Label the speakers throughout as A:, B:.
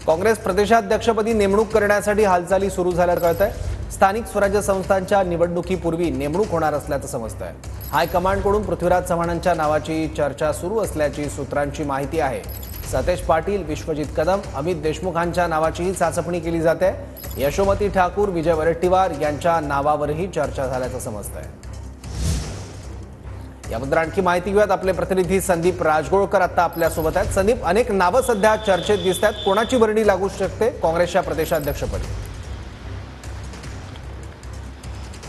A: काँग्रेस प्रदेशाध्यक्षपदी नेमणूक करण्यासाठी हालचाली सुरू झाल्याचं कळतंय। स्थानिक स्वराज्य संस्थांच्या निवडणुकीपूर्वी नेमणूक होणार असल्याचं समजतंय। हायकमांडकडून पृथ्वीराज चव्हाणांच्या नावाची चर्चा सुरू असल्याची सूत्रांची माहिती आहे। सतेज पाटील, विश्वजित कदम, अमित देशमुखांच्या नावाचीही चाचपणी केली जाते। यशोमती ठाकूर, विजय वडेट्टीवार यांच्या नावावरही चर्चा झाल्याचं समजतंय। याबद्दल आणखी माहिती घेऊयात, आपले प्रतिनिधी संदीप राजगोळकर आता आपल्या सोबत आहेत। संदीप, अनेक नावं सध्या चर्चेत दिसत आहेत, कोणाची वर्णी लागू शकते काँग्रेसच्या प्रदेशाध्यक्षपदी?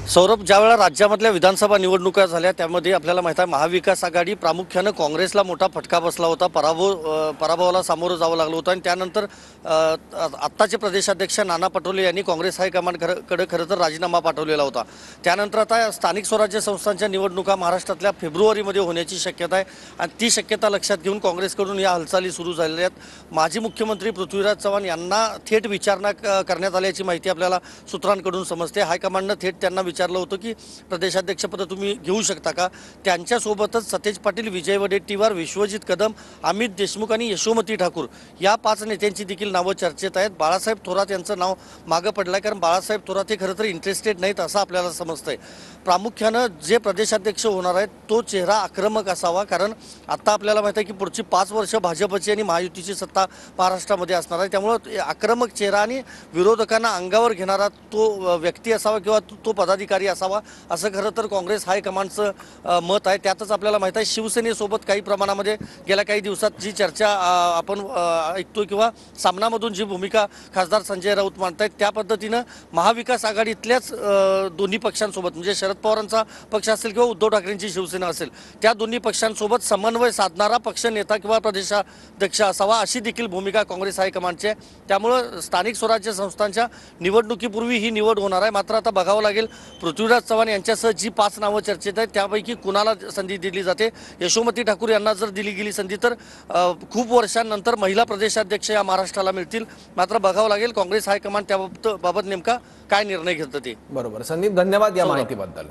B: सौरभ, ज्यावेळेला राज्यामधल्या विधानसभा निवडणुका झाल्या त्यामध्ये आपल्याला माहिती आहे महाविकास आघाडी प्रामुख्याने काँग्रेसला मोठा फटका बसला होता, पराभवाला सामोरं जावं लागलं होतं आणि त्यानंतर आत्ताचे प्रदेशाध्यक्ष नाना पटोले यांनी काँग्रेस हायकमांडकडे खरं तर राजीनामा पाठवलेला होता। त्यानंतर आता स्थानिक स्वराज्य संस्थांच्या निवडणुका महाराष्ट्रातल्या फेब्रुवारीमध्ये होण्याची शक्यता आहे आणि ती शक्यता लक्षात घेऊन काँग्रेसकडून या हालचाली सुरू झालेल्या आहेत। माजी मुख्यमंत्री पृथ्वीराज चव्हाण यांना थेट विचारणा करण्यात आल्याची माहिती आपल्याला सूत्रांकडून समजते। हायकमांडनं थेट त्यांना विचारलं होतं की प्रदेशाध्यक्षपद तुम्ही घेऊ शकता का। त्यांच्यासोबतच सतेज पाटील, विजय वडेट्टीवार, विश्वजित कदम, अमित देशमुख आणि यशोमती ठाकूर या 5 नेत्यांची देखील नावं चर्चेत आहेत। बाळासाहेब थोरात यांचं नाव मागं पडलं आहे, कारण बाळासाहेब थोरात हे खरं तर इंटरेस्टेड नाहीत असं आपल्याला समजतंय। प्रामुख्यानं जे प्रदेशाध्यक्ष होणार आहेत तो चेहरा आक्रमक असावा, कारण आता आपल्याला माहिती आहे की पुढची 5 वर्ष भाजपची आणि महायुतीची सत्ता महाराष्ट्रामध्ये असणार आहे। त्यामुळे आक्रमक चेहरा आणि विरोधकांना अंगावर घेणारा तो व्यक्ती असावा किंवा तो पदाधिकारी असावा असं खरं तर काँग्रेस हायकमांडचं मत आहे। त्यातच आपल्याला माहिती आहे शिवसेनेसोबत काही प्रमाणामध्ये गेल्या काही दिवसात जी चर्चा आपण ऐकतोय किंवा सामनामधून जी भूमिका खासदार संजय राऊत मांडतायत त्या पद्धतीनं महाविकास आघाडीतल्याच दोन्ही पक्षांसोबत म्हणजे शरद पवारांचा पक्ष असेल किंवा उद्धव ठाकरेंची शिवसेना असेल त्या दोन्ही पक्षांसोबत समन्वय साधणारा पक्ष नेता किंवा प्रदेशाध्यक्ष असावा अशी देखील भूमिका काँग्रेस हायकमांडची आहे। त्यामुळे स्थानिक स्वराज्य संस्थांच्या निवडणुकीपूर्वी ही निवड होणार आहे। मात्र आता बघावं लागेल पृथ्वीराज चव्हाण यांच्यासह जी 5 नावं चर्चेत आहेत त्यापैकी कुणाला संधी दिली जाते। यशोमती ठाकूर यांना जर दिली गेली संधी तर खूप वर्षांनंतर महिला प्रदेशाध्यक्ष या महाराष्ट्राला मिळतील। मात्र बघावं लागेल काँग्रेस हायकमांड त्याबाबत नेमका काय निर्णय घेतं ते।
A: बरोबर संदीप, धन्यवाद या माहितीबद्दल।